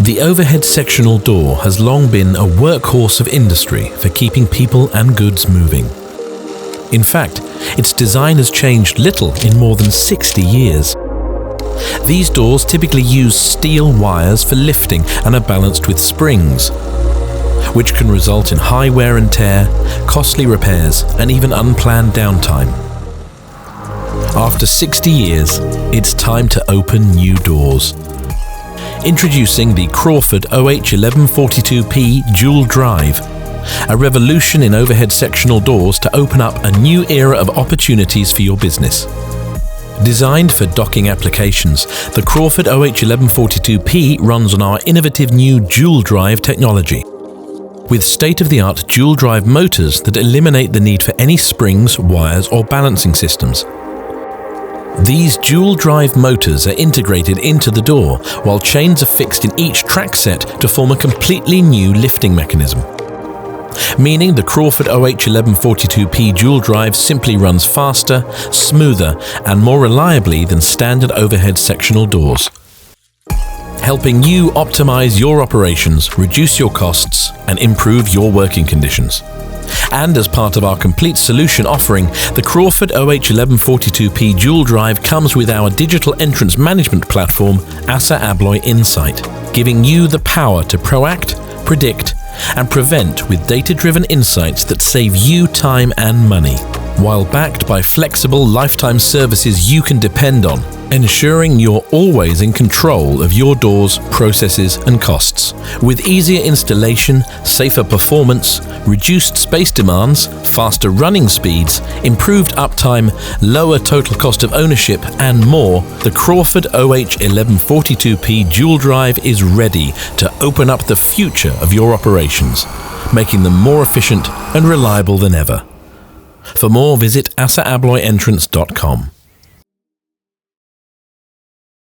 The overhead sectional door has long been a workhorse of industry for keeping people and goods moving. In fact, its design has changed little in more than 60 years. These doors typically use steel wires for lifting and are balanced with springs, which can result in high wear and tear, costly repairs, and even unplanned downtime. After 60 years, it's time to open new doors. Introducing the Crawford OH1142P Dual Drive, a revolution in overhead sectional doors to open up a new era of opportunities for your business. Designed for docking applications, the Crawford OH1142P runs on our innovative new Dual Drive technology, with state-of-the-art dual drive motors that eliminate the need for any springs, wires, or balancing systems. These dual drive motors are integrated into the door, while chains are fixed in each track set to form a completely new lifting mechanism. Meaning the Crawford OH1142P Dual Drive simply runs faster, smoother, and more reliably than standard overhead sectional doors, helping you optimize your operations, reduce your costs, and improve your working conditions. And as part of our complete solution offering, the Crawford OH1142P Dual Drive comes with our digital entrance management platform, ASSA ABLOY Insight, giving you the power to proact, predict, and prevent with data-driven insights that save you time and money, while backed by flexible lifetime services you can depend on, ensuring you're always in control of your doors, processes, and costs. With easier installation, safer performance, reduced space demands, faster running speeds, improved uptime, lower total cost of ownership, and more, the Crawford OH1142P Dual Drive is ready to open up the future of your operations, making them more efficient and reliable than ever. For more, visit ASSAAbloyentrance.com.